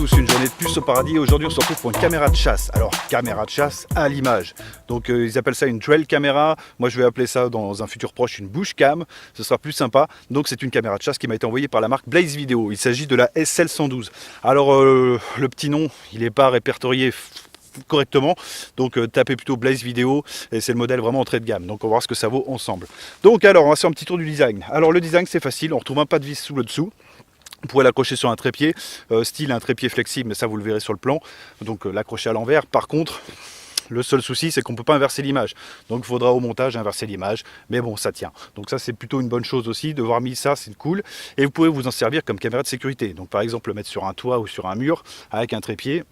tous, une journée de plus au paradis. Aujourd'hui on se retrouve pour une caméra de chasse. Alors caméra de chasse à l'image. Donc ils appellent ça une trail caméra. Moi je vais appeler ça dans un futur proche une bush cam. Ce sera plus sympa. Donc c'est une caméra de chasse qui m'a été envoyée par la marque Blaze Video. Il s'agit de la SL112. Alors le petit nom, il n'est pas répertorié correctement, donc tapez plutôt Blaze Video et c'est le modèle vraiment entrée de gamme, donc on va voir ce que ça vaut ensemble. Donc alors on va faire un petit tour du design. Alors le design c'est facile, on retrouve un pas de vis sous le dessous. Vous pourrez l'accrocher sur un trépied, style un trépied flexible, mais ça vous le verrez sur le plan, donc l'accrocher à l'envers. Par contre, le seul souci c'est qu'on ne peut pas inverser l'image, donc il faudra au montage inverser l'image, mais bon ça tient. Donc ça c'est plutôt une bonne chose aussi, de voir mis ça c'est cool, et vous pouvez vous en servir comme caméra de sécurité, donc par exemple le mettre sur un toit ou sur un mur avec un trépied.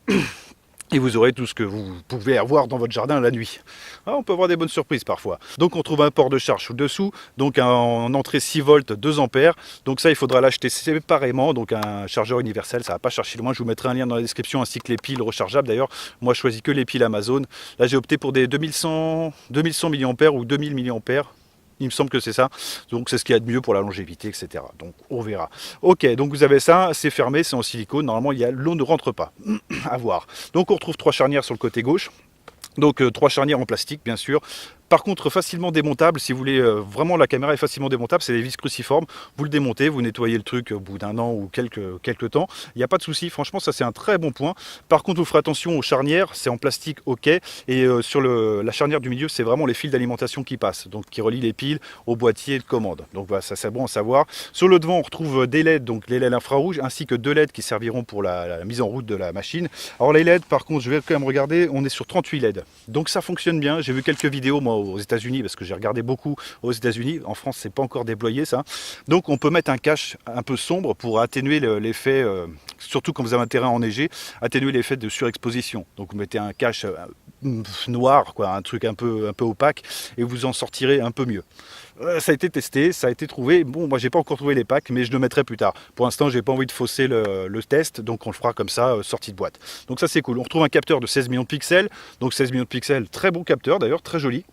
Et vous aurez tout ce que vous pouvez avoir dans votre jardin la nuit. Ah, on peut avoir des bonnes surprises parfois. Donc on trouve un port de charge dessous, donc en entrée 6 volts, 2 ampères. Donc ça il faudra l'acheter séparément, donc un chargeur universel, ça va pas chercher loin. Je vous mettrai un lien dans la description ainsi que les piles rechargeables. D'ailleurs, moi je choisis que les piles Amazon. Là j'ai opté pour des 2100 mAh ou 2000 mAh. Il me semble que c'est ça, donc c'est ce qu'il y a de mieux pour la longévité, etc. Donc on verra. Ok, donc vous avez ça, c'est fermé, c'est en silicone, normalement l'eau ne rentre pas, à voir. Donc on retrouve 3 charnières sur le côté gauche, donc 3 charnières en plastique bien sûr. Par contre, facilement démontable, si vous voulez, vraiment la caméra est facilement démontable, c'est des vis cruciformes, vous le démontez, vous nettoyez le truc au bout d'un an ou quelques temps, il n'y a pas de souci, franchement ça c'est un très bon point. Par contre, vous ferez attention aux charnières, c'est en plastique ok, et sur la charnière du milieu, c'est vraiment les fils d'alimentation qui passent, donc qui relient les piles au boîtier de commande. Donc voilà, ça c'est bon à savoir. Sur le devant, on retrouve des LED, donc les LED infrarouges, ainsi que 2 LED qui serviront pour la mise en route de la machine. Alors les LED, par contre, je vais quand même regarder, on est sur 38 LED, donc ça fonctionne bien, j'ai vu quelques vidéos moi aux États-Unis parce que j'ai regardé beaucoup aux États-Unis. En France, c'est pas encore débloyé ça. Donc, on peut mettre un cache un peu sombre pour atténuer l'effet, surtout quand vous avez un terrain enneigé, atténuer l'effet de surexposition. Donc, vous mettez un cache noir, quoi, un truc un peu opaque, et vous en sortirez un peu mieux. Ça a été testé, ça a été trouvé. Bon, moi j'ai pas encore trouvé les packs, mais je le mettrai plus tard. Pour l'instant, j'ai pas envie de fausser le test, donc on le fera comme ça, sortie de boîte. Donc ça c'est cool. On retrouve un capteur de 16 millions de pixels, donc 16 millions de pixels, très bon capteur d'ailleurs, très joli.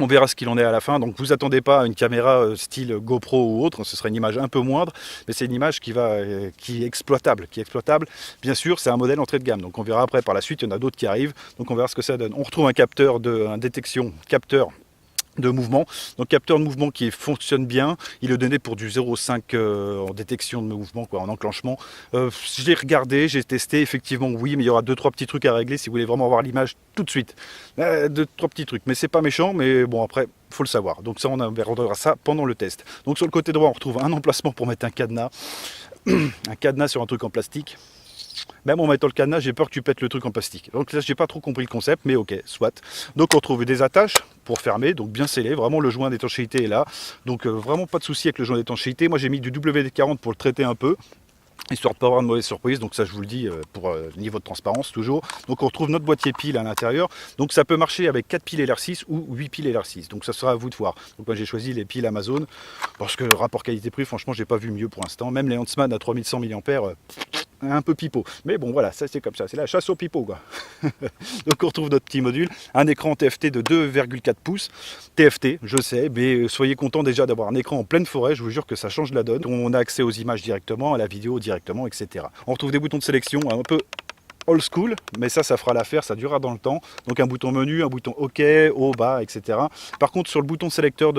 On verra ce qu'il en est à la fin, donc vous attendez pas à une caméra style GoPro ou autre, ce sera une image un peu moindre, mais c'est une image qui est exploitable, Bien sûr, c'est un modèle entrée de gamme, donc on verra après par la suite, il y en a d'autres qui arrivent, donc on verra ce que ça donne. On retrouve un capteur de mouvement, donc capteur de mouvement qui fonctionne bien, il est donné pour du 0,5 en détection de mouvement, quoi, en enclenchement. Je l'ai regardé, j'ai testé, effectivement oui, mais il y aura 2-3 petits trucs à régler si vous voulez vraiment avoir l'image tout de suite. 2-3 petits trucs, mais c'est pas méchant, mais bon après, faut le savoir. Donc ça, on verra ça pendant le test. Donc sur le côté droit, on retrouve un emplacement pour mettre un cadenas, un cadenas sur un truc en plastique. Même en mettant le cadenas, j'ai peur que tu pètes le truc en plastique. Donc là, j'ai pas trop compris le concept, mais ok, soit. Donc on trouve des attaches pour fermer, donc bien scellé. Vraiment, le joint d'étanchéité est là. Donc vraiment pas de souci avec le joint d'étanchéité. Moi, j'ai mis du WD-40 pour le traiter un peu, histoire de ne pas avoir de mauvaise surprise, donc ça je vous le dis pour niveau de transparence toujours. Donc on retrouve notre boîtier pile à l'intérieur, donc ça peut marcher avec 4 piles LR6 ou 8 piles LR6, donc ça sera à vous de voir. Donc moi j'ai choisi les piles Amazon, parce que le rapport qualité-prix, franchement j'ai pas vu mieux pour l'instant, même les Huntsman à 3100 mAh, un peu pipeau, mais bon voilà, ça c'est comme ça, c'est la chasse au pipeau quoi. Donc on retrouve notre petit module, un écran TFT de 2,4 pouces, TFT je sais, mais soyez content déjà d'avoir un écran en pleine forêt, je vous jure que ça change la donne. On a accès aux images directement, à la vidéo directement, etc. On retrouve des boutons de sélection un peu old school, mais ça fera l'affaire, ça durera dans le temps. Donc un bouton menu, un bouton OK, haut, bas, etc. Par contre sur le bouton sélecteur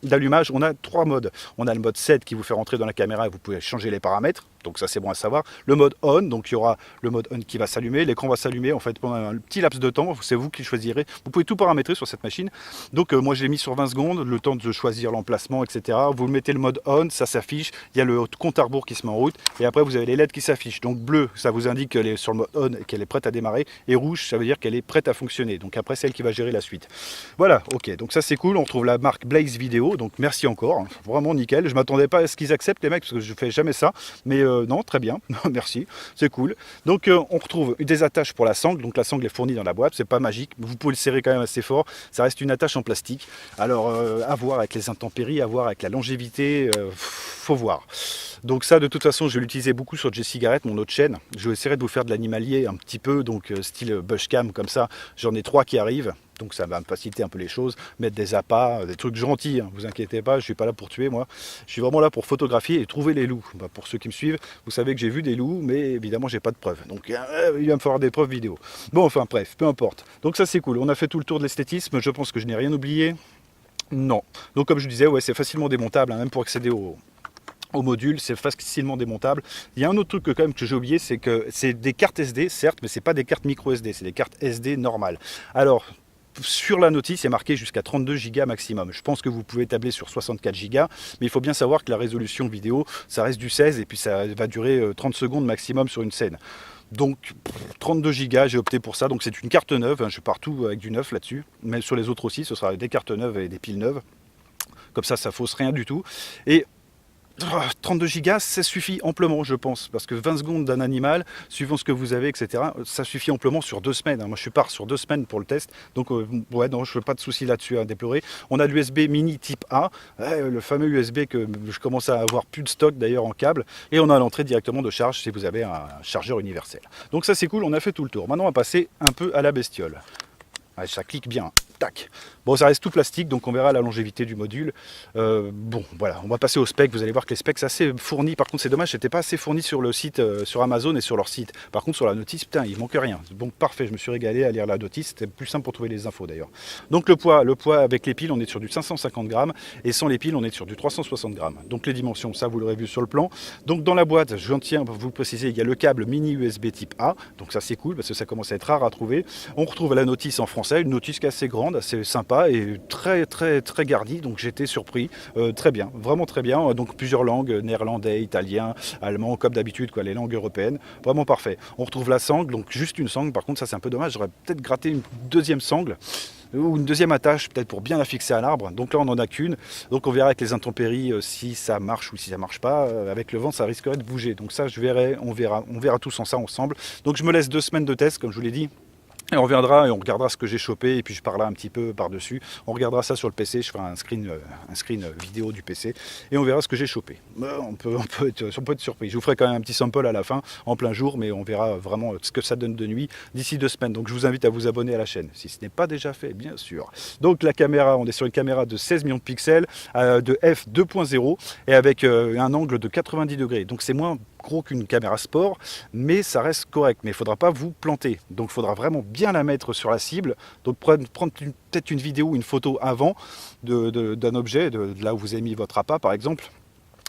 d'allumage, on a 3 modes. On a le mode 7 qui vous fait rentrer dans la caméra et vous pouvez changer les paramètres, donc ça c'est bon à savoir. Le mode on, donc il y aura le mode on qui va s'allumer, l'écran va s'allumer en fait pendant un petit laps de temps, c'est vous qui choisirez. Vous pouvez tout paramétrer sur cette machine. Donc moi je l'ai mis sur 20 secondes, le temps de choisir l'emplacement, etc. Vous mettez le mode on, ça s'affiche, il y a le compte à rebours qui se met en route, et après vous avez les LED qui s'affichent. Donc bleu, ça vous indique qu'elle est sur le mode on et qu'elle est prête à démarrer, et rouge, ça veut dire qu'elle est prête à fonctionner. Donc après c'est elle qui va gérer la suite. Voilà, ok, donc ça c'est cool, on retrouve la marque Blaze Video, donc merci encore, hein, vraiment nickel. Je m'attendais pas à ce qu'ils acceptent les mecs, parce que je fais jamais ça, mais non, très bien, merci, c'est cool. Donc on retrouve des attaches pour la sangle, donc la sangle est fournie dans la boîte, c'est pas magique, vous pouvez le serrer quand même assez fort, ça reste une attache en plastique. Alors à voir avec les intempéries, à voir avec la longévité, faut voir. Donc ça de toute façon je vais l'utiliser beaucoup sur J-Cigarette, mon autre chaîne. Je vais essayer de vous faire de l'animalier un petit peu, donc style bushcam comme ça, j'en ai 3 qui arrivent. donc ça va me faciliter un peu les choses, mettre des appâts, des trucs gentils, hein, vous inquiétez pas, je suis pas là pour tuer moi, je suis vraiment là pour photographier et trouver les loups. Bah, pour ceux qui me suivent, vous savez que j'ai vu des loups, mais évidemment j'ai pas de preuves, donc il va me falloir des preuves vidéo. Bon enfin bref, peu importe. Donc ça c'est cool, on a fait tout le tour de l'esthétisme, je pense que je n'ai rien oublié. Non. Donc comme je disais, ouais, c'est facilement démontable, hein, même pour accéder au module, c'est facilement démontable. Il y a un autre truc quand même que j'ai oublié, c'est que c'est des cartes SD, certes, mais c'est pas des cartes micro SD, c'est des cartes SD normales. Alors, sur la notice, c'est marqué jusqu'à 32 Go maximum. Je pense que vous pouvez tabler sur 64 Go, mais il faut bien savoir que la résolution vidéo, ça reste du 16 et puis ça va durer 30 secondes maximum sur une scène. Donc 32 Go, j'ai opté pour ça. Donc c'est une carte neuve, hein, je pars tout avec du neuf là-dessus. Mais sur les autres aussi, ce sera des cartes neuves et des piles neuves. Comme ça fausse rien du tout. Et 32 Go, ça suffit amplement, je pense, parce que 20 secondes d'un animal, suivant ce que vous avez, etc., ça suffit amplement sur 2 semaines. Moi, je pars sur 2 semaines pour le test, donc ouais, non, je fais pas de soucis là-dessus à déplorer. On a l'USB mini type A, le fameux USB que je commence à avoir plus de stock d'ailleurs en câble, et on a l'entrée directement de charge si vous avez un chargeur universel. Donc ça c'est cool, on a fait tout le tour. Maintenant, on va passer un peu à la bestiole. Ouais, ça clique bien. Tac. Bon, ça reste tout plastique, donc on verra la longévité du module. Bon, voilà, on va passer aux specs. Vous allez voir que les specs, c'est assez fourni. Par contre, c'est dommage, c'était pas assez fourni sur le site, sur Amazon et sur leur site. Par contre, sur la notice, putain, il manque rien. Donc, parfait, je me suis régalé à lire la notice. C'était plus simple pour trouver les infos d'ailleurs. Donc, le poids avec les piles, on est sur du 550 grammes. Et sans les piles, on est sur du 360 grammes. Donc, les dimensions, ça, vous l'aurez vu sur le plan. Donc, dans la boîte, je tiens à vous préciser, il y a le câble mini USB type A. Donc, ça, c'est cool parce que ça commence à être rare à trouver. On retrouve la notice en français, une notice qui est assez grande, assez sympa et très gardie, donc j'étais surpris, très bien, vraiment très bien, donc plusieurs langues, néerlandais, italien, allemand, comme d'habitude, quoi, les langues européennes, vraiment parfait. On retrouve la sangle, donc juste une sangle, par contre ça c'est un peu dommage, j'aurais peut-être gratté une deuxième sangle, ou une deuxième attache peut-être pour bien la fixer à l'arbre, donc là on n'en a qu'une, donc on verra avec les intempéries si ça marche ou si ça marche pas, avec le vent ça risquerait de bouger, donc ça je verrai, on verra tous en ça ensemble, donc je me laisse 2 semaines de test comme je vous l'ai dit. Et on reviendra et on regardera ce que j'ai chopé et puis je parlerai un petit peu par-dessus. On regardera ça sur le PC, je ferai un screen vidéo du PC et on verra ce que j'ai chopé. On peut être surpris. Je vous ferai quand même un petit sample à la fin, en plein jour, mais on verra vraiment ce que ça donne de nuit d'ici 2 semaines. Donc je vous invite à vous abonner à la chaîne, si ce n'est pas déjà fait, bien sûr. Donc la caméra, on est sur une caméra de 16 millions de pixels, de f2.0 et avec un angle de 90 degrés. Donc c'est moins gros qu'une caméra sport, mais ça reste correct. Mais il ne faudra pas vous planter. Donc il faudra vraiment bien la mettre sur la cible. Donc prendre peut-être une vidéo ou une photo avant d'un objet, de là où vous avez mis votre appât par exemple.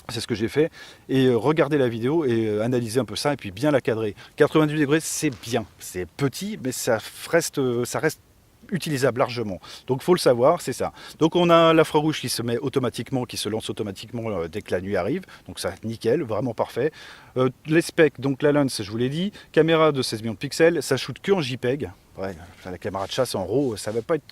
C'est ce que j'ai fait. Et regarder la vidéo et analyser un peu ça et puis bien la cadrer. 90 degrés, c'est bien. C'est petit, mais ça reste utilisable largement. Donc faut le savoir, c'est ça. Donc on a l'infrarouge qui se met automatiquement, qui se lance automatiquement dès que la nuit arrive. Donc ça nickel, vraiment parfait. Les specs, donc la lens, je vous l'ai dit, caméra de 16 millions de pixels, ça shoot que en JPEG. Ouais, la caméra de chasse en RAW, ça va pas être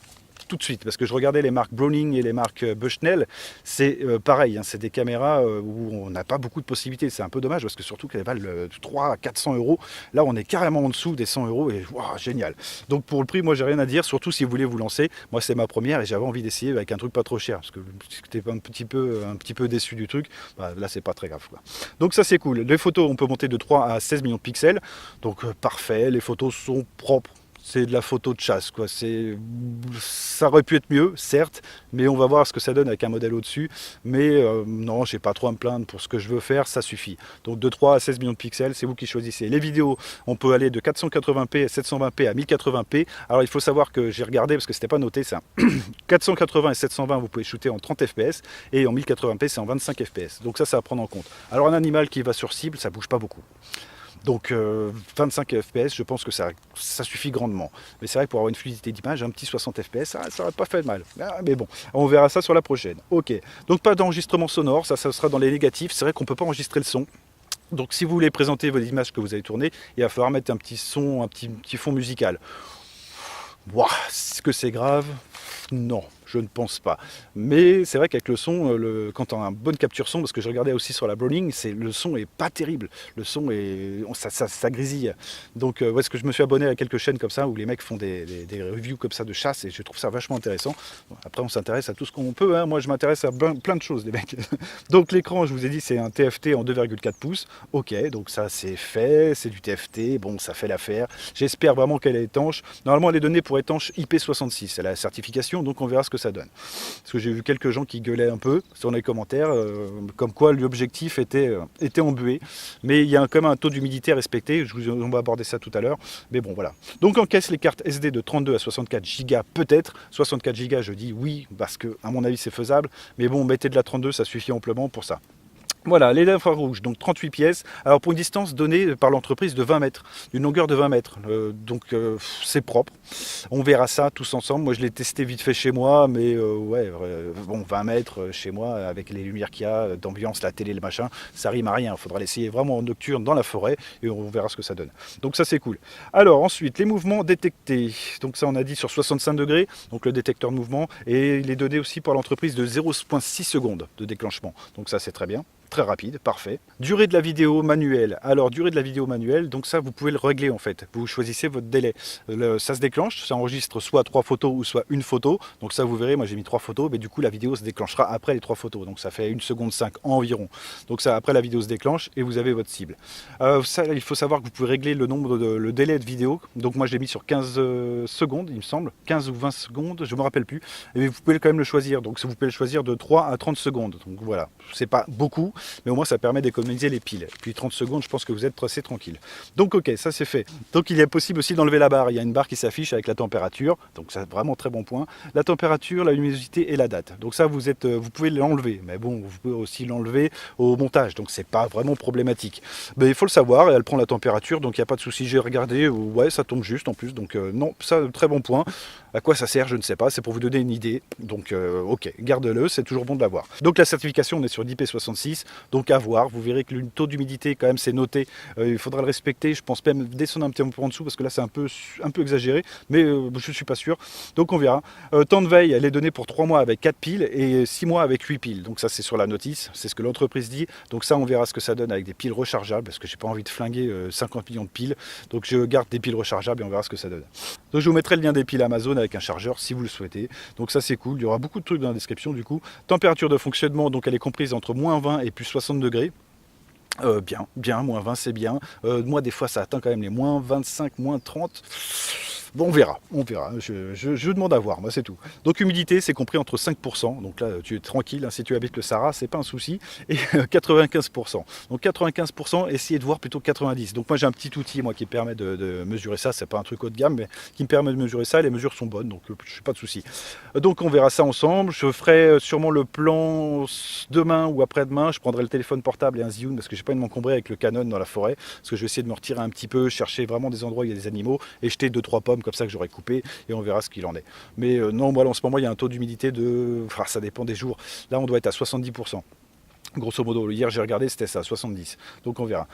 tout de suite, parce que je regardais les marques Browning et les marques Bushnell, c'est pareil, hein, c'est des caméras où on n'a pas beaucoup de possibilités, c'est un peu dommage, parce que surtout qu'elles valent 300 à 400 euros, là on est carrément en dessous des 100 euros, et wow, génial. Donc pour le prix, moi j'ai rien à dire, surtout si vous voulez vous lancer, moi c'est ma première, et j'avais envie d'essayer avec un truc pas trop cher, parce que j'étais un petit peu déçu du truc, bah, là c'est pas très grave, quoi. Donc ça c'est cool, les photos on peut monter de 3 à 16 millions de pixels, donc parfait, les photos sont propres. C'est de la photo de chasse, quoi. Ça aurait pu être mieux, certes, mais on va voir ce que ça donne avec un modèle au-dessus. Mais non, j'ai pas trop à me plaindre pour ce que je veux faire, ça suffit. Donc de 3 à 16 millions de pixels, c'est vous qui choisissez. Les vidéos, on peut aller de 480p à 720p à 1080p. Alors il faut savoir que j'ai regardé, parce que c'était pas noté ça. 480 et 720, vous pouvez shooter en 30 fps, et en 1080p, c'est en 25 fps. Donc ça à prendre en compte. Alors un animal qui va sur cible, ça bouge pas beaucoup. Donc 25 fps, je pense que ça suffit grandement. Mais c'est vrai que pour avoir une fluidité d'image, un petit 60 fps, ça n'aurait pas fait de mal. Mais bon, on verra ça sur la prochaine. Ok, donc pas d'enregistrement sonore, ça sera dans les négatifs. C'est vrai qu'on ne peut pas enregistrer le son. Donc si vous voulez présenter vos images que vous avez tournées, il va falloir mettre un petit son, un petit fond musical. Wow, est-ce que c'est grave ? Non, je ne pense pas. Mais c'est vrai qu'avec le son, quand on a une bonne capture son, parce que je regardais aussi sur la Browning, le son est pas terrible. Le son est, ça grésille. Donc, ouais, parce que je me suis abonné à quelques chaînes comme ça où les mecs font des reviews comme ça de chasse et je trouve ça vachement intéressant. Bon, après, on s'intéresse à tout ce qu'on peut. Hein. Moi, je m'intéresse à plein de choses, les mecs. Donc, l'écran, je vous ai dit, c'est un TFT en 2,4 pouces. Ok, donc ça, c'est fait. C'est du TFT. Bon, ça fait l'affaire. J'espère vraiment qu'elle est étanche. Normalement, elle est donnée pour étanche IP66. Elle a la certification, donc on verra ce que ça donne. Parce que j'ai vu quelques gens qui gueulaient un peu sur les commentaires, comme quoi l'objectif était embué. Mais il y a quand même un taux d'humidité à respecter. On va aborder ça tout à l'heure. Mais bon, voilà. Donc, encaisse les cartes SD de 32 à 64 Go, peut-être. 64 Go, je dis oui, parce que, à mon avis, c'est faisable. Mais bon, mettez de la 32, ça suffit amplement pour ça. Voilà, les infrarouges, donc 38 pièces. Alors pour une distance donnée par l'entreprise de 20 mètres, d'une longueur de 20 mètres. C'est propre. On verra ça tous ensemble. Moi je l'ai testé vite fait chez moi, mais ouais, bon 20 mètres chez moi avec les lumières qu'il y a, d'ambiance, la télé, le machin, ça rime à rien. Il faudra l'essayer vraiment en nocturne dans la forêt et on verra ce que ça donne. Donc ça c'est cool. Alors ensuite, les mouvements détectés. Donc ça on a dit sur 65 degrés, donc le détecteur de mouvement, et il est donné aussi par l'entreprise de 0,6 secondes de déclenchement. Donc ça c'est très bien. Très rapide, parfait. Durée de la vidéo manuelle. Alors, durée de la vidéo manuelle, donc ça, vous pouvez le régler en fait. Vous choisissez votre délai. Ça se déclenche, ça enregistre soit 3 photos ou soit une photo. Donc ça, vous verrez, moi j'ai mis 3 photos, mais du coup, la vidéo se déclenchera après les 3 photos. Donc ça fait 1 seconde 5 environ. Donc ça, après la vidéo se déclenche et vous avez votre cible. Ça, il faut savoir que vous pouvez régler le délai de vidéo. Donc moi, je l'ai mis sur 15 secondes, il me semble. 15 ou 20 secondes, je ne me rappelle plus. Mais vous pouvez quand même le choisir. Donc vous pouvez le choisir de 3 à 30 secondes. Donc voilà, c'est pas beaucoup, mais au moins ça permet d'économiser les piles. Puis 30 secondes, je pense que vous êtes assez tranquille. Donc ok, ça c'est fait. Donc il est possible aussi d'enlever la barre. Il y a une barre qui s'affiche avec la température, donc c'est vraiment très bon point. La température, la luminosité et la date. Donc ça vous pouvez l'enlever, mais bon, vous pouvez aussi l'enlever au montage, donc c'est pas vraiment problématique. Mais il faut le savoir, elle prend la température, donc il n'y a pas de souci. J'ai regardé, ouais, ça tombe juste en plus, donc non, ça très bon point. À quoi ça sert, je ne sais pas, c'est pour vous donner une idée. Donc ok, garde-le, c'est toujours bon de l'avoir. Donc la certification, on est sur l'IP66, donc à voir. Vous verrez que le taux d'humidité, quand même, c'est noté. Il faudra le respecter. Je pense même descendre un petit peu en dessous parce que là, c'est un peu exagéré, mais je ne suis pas sûr. Donc on verra. Temps de veille, elle est donnée pour 3 mois avec 4 piles et 6 mois avec 8 piles. Donc ça, c'est sur la notice, c'est ce que l'entreprise dit. Donc ça, on verra ce que ça donne avec des piles rechargeables parce que j'ai pas envie de flinguer 50 millions de piles. Donc je garde des piles rechargeables et on verra ce que ça donne. Donc je vous mettrai le lien des piles Amazon avec un chargeur si vous le souhaitez. Donc ça, c'est cool. Il y aura beaucoup de trucs dans la description du coup. Température de fonctionnement, donc elle est comprise entre moins 20 et plus 60 degrés. Bien, moins 20 c'est bien. Moi des fois ça atteint quand même les moins 25, moins 30. Bon, on verra. Je demande à voir, moi c'est tout. Donc humidité, c'est compris entre 5%, donc là tu es tranquille, hein, si tu habites le Sahara, c'est pas un souci, et 95%. Donc 95%, essayez de voir plutôt 90%. Donc moi j'ai un petit outil moi qui permet de mesurer ça, c'est pas un truc haut de gamme, mais qui me permet de mesurer ça, et les mesures sont bonnes, donc je n'ai pas de souci. Donc on verra ça ensemble, je ferai sûrement le plan demain ou après-demain, je prendrai le téléphone portable et un Zhiyun, parce que j'ai pas envie de m'encombrer avec le Canon dans la forêt, parce que je vais essayer de me retirer un petit peu, chercher vraiment des endroits où il y a des animaux, et jeter 2-3 pommes comme ça que j'aurais coupé et on verra ce qu'il en est. Mais non, voilà, en ce moment il y a un taux d'humidité de... Enfin, ça dépend des jours. Là on doit être à 70%. Grosso modo, hier j'ai regardé, c'était ça, 70. Donc on verra.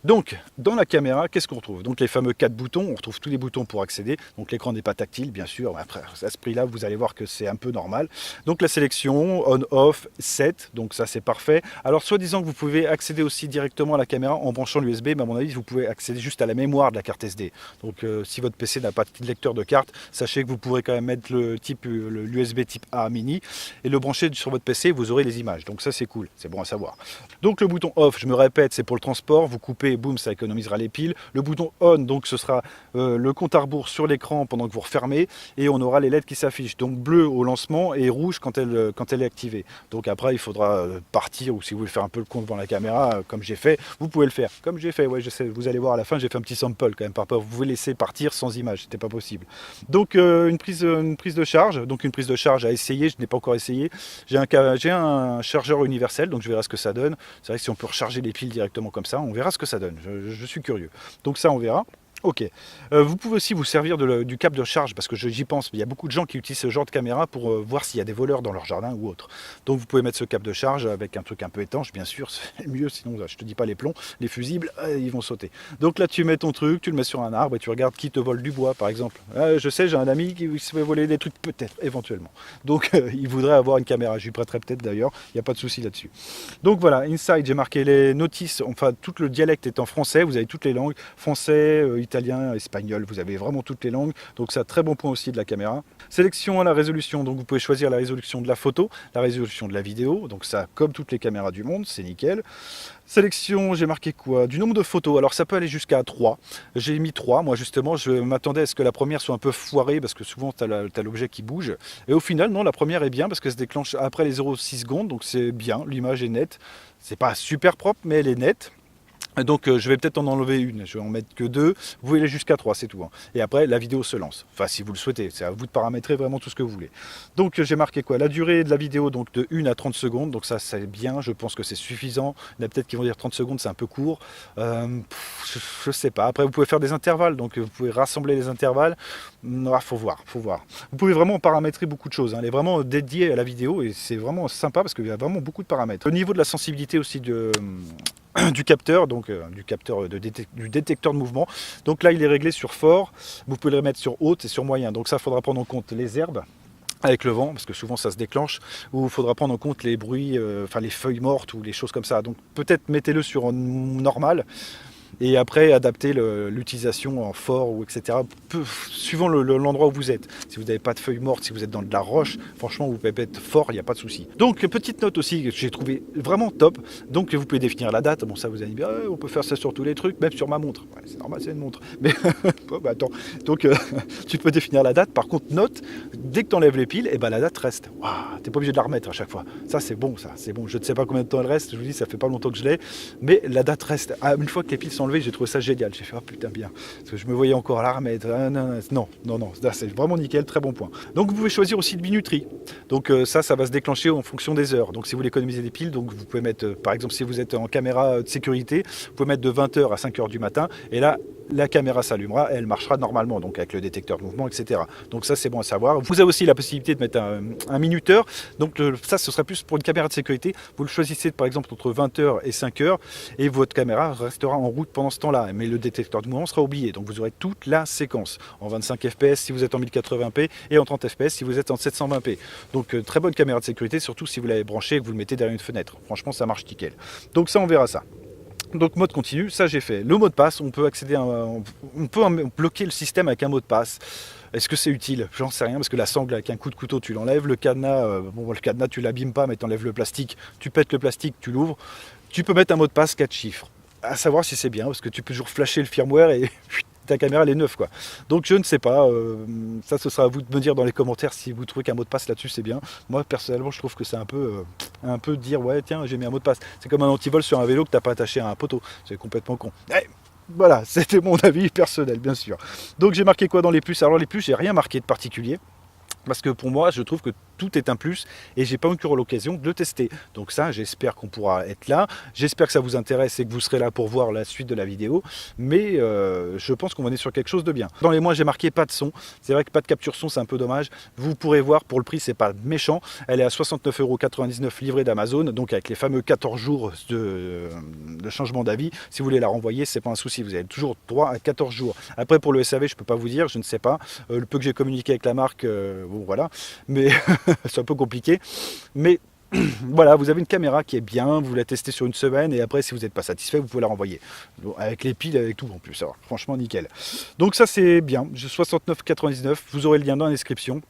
Donc, dans la caméra, qu'est-ce qu'on retrouve? Donc les fameux 4 boutons, on retrouve tous les boutons pour accéder. Donc l'écran n'est pas tactile, bien sûr. Après, à ce prix-là, vous allez voir que c'est un peu normal. Donc la sélection, on, off, set, donc ça c'est parfait. Alors, soi-disant que vous pouvez accéder aussi directement à la caméra en branchant l'USB, mais à mon avis, vous pouvez accéder juste à la mémoire de la carte SD. Donc si votre PC n'a pas de lecteur de carte, sachez que vous pourrez quand même mettre l'USB type A mini et le brancher sur votre PC, vous aurez les images. Donc ça c'est cool, c'est bon à savoir. Donc le bouton off, je me répète, c'est pour le transport, vous coupez, boum, ça économisera les piles. Le bouton on, donc ce sera le compte à rebours sur l'écran pendant que vous refermez et on aura les LED qui s'affichent. Donc bleu au lancement et rouge quand elle est activée. Donc après il faudra partir, ou si vous voulez faire un peu le compte devant la caméra, comme j'ai fait, vous pouvez le faire. Comme j'ai fait, ouais, je sais, vous allez voir à la fin, j'ai fait un petit sample quand même par peur. Vous pouvez laisser partir sans image, c'était pas possible. Donc une prise de charge, donc une prise de charge à essayer, je n'ai pas encore essayé. J'ai un chargeur universel, donc je verrai ce que ça donne. C'est vrai que si on peut recharger les piles directement comme ça, on verra ce que ça donne. Je suis curieux. Donc ça, on verra. Ok. Vous pouvez aussi vous servir du câble de charge parce que j'y pense. Il y a beaucoup de gens qui utilisent ce genre de caméra pour voir s'il y a des voleurs dans leur jardin ou autre. Donc vous pouvez mettre ce câble de charge avec un truc un peu étanche, bien sûr, c'est mieux. Sinon, je te dis pas les plombs, les fusibles, ils vont sauter. Donc là, tu mets ton truc, tu le mets sur un arbre et tu regardes qui te vole du bois, par exemple. Je sais, j'ai un ami qui se fait voler des trucs, peut-être, éventuellement. Donc il voudrait avoir une caméra. Je lui prêterai peut-être d'ailleurs. Il n'y a pas de souci là-dessus. Donc voilà, inside, j'ai marqué les notices. Enfin, tout le dialecte est en français. Vous avez toutes les langues, français, italien, espagnol, vous avez vraiment toutes les langues, donc c'est un très bon point aussi de la caméra. Sélection à la résolution, donc vous pouvez choisir la résolution de la photo, la résolution de la vidéo, donc ça comme toutes les caméras du monde, c'est nickel. Sélection, j'ai marqué quoi? Du nombre de photos, alors ça peut aller jusqu'à 3. J'ai mis 3, moi justement, je m'attendais à ce que la première soit un peu foirée, parce que souvent tu as l'objet qui bouge, et au final non, la première est bien, parce qu'elle se déclenche après les 0,6 secondes, donc c'est bien, l'image est nette, c'est pas super propre, mais elle est nette. Donc je vais peut-être en enlever une, je vais en mettre que 2, vous pouvez aller jusqu'à 3, c'est tout. Hein. Et après la vidéo se lance, enfin si vous le souhaitez, c'est à vous de paramétrer vraiment tout ce que vous voulez. Donc j'ai marqué quoi? La durée de la vidéo donc de 1 à 30 secondes, donc ça c'est bien, je pense que c'est suffisant. Il y en a peut-être qui vont dire 30 secondes c'est un peu court, je sais pas. Après vous pouvez faire des intervalles, donc vous pouvez rassembler les intervalles, faut voir, faut voir. Vous pouvez vraiment paramétrer beaucoup de choses, hein. Elle est vraiment dédiée à la vidéo et c'est vraiment sympa parce qu'il y a vraiment beaucoup de paramètres. Au niveau de la sensibilité aussi du capteur, donc du capteur du détecteur de mouvement. Donc là, il est réglé sur fort. Vous pouvez le remettre sur haute et sur moyen. Donc ça, il faudra prendre en compte les herbes avec le vent, parce que souvent ça se déclenche, ou il faudra prendre en compte les bruits, enfin les feuilles mortes ou les choses comme ça. Donc peut-être mettez-le sur normal, et après adapter l'utilisation en fort ou etc. Suivant l'endroit où vous êtes. Si vous n'avez pas de feuilles mortes, si vous êtes dans de la roche, franchement vous pouvez être fort, il n'y a pas de souci. Donc petite note aussi que j'ai trouvé vraiment top. Donc vous pouvez définir la date. Bon ça vous allez dire on peut faire ça sur tous les trucs, même sur ma montre. Ouais, c'est normal, c'est une montre. Mais bon, bah, attends. Donc tu peux définir la date. Par contre note, dès que tu enlèves les piles, et ben la date reste. Waouh, t'es pas obligé de la remettre à chaque fois. Ça c'est bon, ça c'est bon. Je ne sais pas combien de temps elle reste. Je vous dis ça fait pas longtemps que je l'ai, mais la date reste. Une fois que les piles sont enlevées, j'ai trouvé ça génial. J'ai fait oh putain bien, parce que je me voyais encore à la remettre. Non, c'est vraiment nickel, très bon point. Donc vous pouvez choisir aussi de minuterie. Donc ça va se déclencher en fonction des heures. Donc si vous voulez économiser des piles, donc vous pouvez mettre, par exemple si vous êtes en caméra de sécurité, vous pouvez mettre de 20h à 5h du matin, et là la caméra s'allumera et elle marchera normalement, donc avec le détecteur de mouvement, etc. Donc ça c'est bon à savoir. Vous avez aussi la possibilité de mettre un minuteur. Donc ça ce serait plus pour une caméra de sécurité. Vous le choisissez par exemple entre 20h et 5h, et votre caméra restera en route pendant ce temps-là. Mais le détecteur de mouvement sera oublié. Donc vous aurez toute la séquence en 25 fps si vous êtes en 1080p et en 30 fps si vous êtes en 720p. Donc très bonne caméra de sécurité, surtout si vous l'avez branché et que vous le mettez derrière une fenêtre. Franchement ça marche nickel. Donc ça on verra ça. Donc mode continu, ça j'ai fait. Le mot de passe, on peut accéder on peut bloquer le système avec un mot de passe. Est-ce que c'est utile? J'en sais rien, parce que la sangle avec un coup de couteau tu l'enlèves, le cadenas, le cadenas tu l'abîmes pas mais tu enlèves le plastique, tu pètes le plastique, tu l'ouvres. Tu peux mettre un mot de passe 4 chiffres. À savoir si c'est bien, parce que tu peux toujours flasher le firmware et ta caméra elle est neuve quoi. Donc je ne sais pas, ça ce sera à vous de me dire dans les commentaires si vous trouvez qu'un mot de passe là-dessus c'est bien. Moi personnellement je trouve que c'est un peu dire ouais tiens j'ai mis un mot de passe. C'est comme un antivol sur un vélo que t'as pas attaché à un poteau, c'est complètement con. Voilà, c'était mon avis personnel bien sûr. Donc j'ai marqué quoi dans les plus? Alors les plus j'ai rien marqué de particulier. Parce que pour moi, je trouve que tout est un plus et j'ai pas encore l'occasion de le tester. Donc ça, j'espère qu'on pourra être là. J'espère que ça vous intéresse et que vous serez là pour voir la suite de la vidéo. Mais je pense qu'on va être sur quelque chose de bien. Dans les mois, j'ai marqué pas de son. C'est vrai que pas de capture son, c'est un peu dommage. Vous pourrez voir, pour le prix, c'est pas méchant. Elle est à 69,99 € livrée d'Amazon. Donc avec les fameux 14 jours de changement d'avis. Si vous voulez la renvoyer, c'est pas un souci. Vous avez toujours droit à 14 jours. Après, pour le SAV, je peux pas vous dire, je ne sais pas. Le peu que j'ai communiqué avec la marque, bon voilà. Mais c'est un peu compliqué, mais voilà, vous avez une caméra qui est bien, vous la testez sur une semaine et après si vous n'êtes pas satisfait vous pouvez la renvoyer avec les piles, avec tout en plus. Alors, franchement nickel. Donc ça c'est bien, 69,99 €, vous aurez le lien dans la description.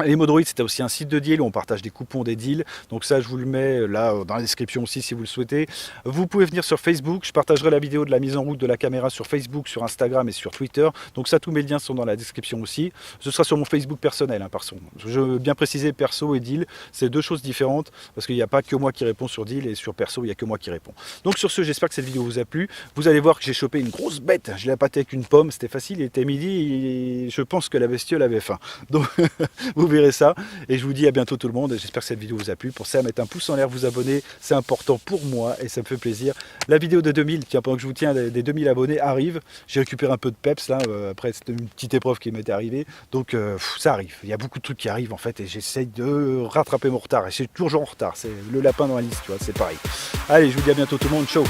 Les Modroid, c'était aussi un site de deal où on partage des coupons, des deals. Donc ça, je vous le mets là dans la description aussi si vous le souhaitez. Vous pouvez venir sur Facebook. Je partagerai la vidéo de la mise en route de la caméra sur Facebook, sur Instagram et sur Twitter. Donc ça, tous mes liens sont dans la description aussi. Ce sera sur mon Facebook personnel, hein, par contre. Je veux bien préciser, perso et deal, c'est deux choses différentes parce qu'il n'y a pas que moi qui réponds sur deal et sur perso, il n'y a que moi qui réponds. Donc sur ce, j'espère que cette vidéo vous a plu. Vous allez voir que j'ai chopé une grosse bête. Je l'ai appâté avec une pomme, c'était facile, il était midi et je pense que la bestiole avait faim. Donc vous vous verrez ça. Et je vous dis à bientôt tout le monde. J'espère que cette vidéo vous a plu. Pensez à mettre un pouce en l'air, vous abonner. C'est important pour moi et ça me fait plaisir. La vidéo de 2000, tiens, pendant que je vous tiens, des 2000 abonnés arrive. J'ai récupéré un peu de peps là. Après, c'était une petite épreuve qui m'était arrivée. Donc, ça arrive. Il y a beaucoup de trucs qui arrivent en fait. Et j'essaye de rattraper mon retard. Et je suis toujours en retard. C'est le lapin dans la liste, tu vois. C'est pareil. Allez, je vous dis à bientôt tout le monde. Ciao.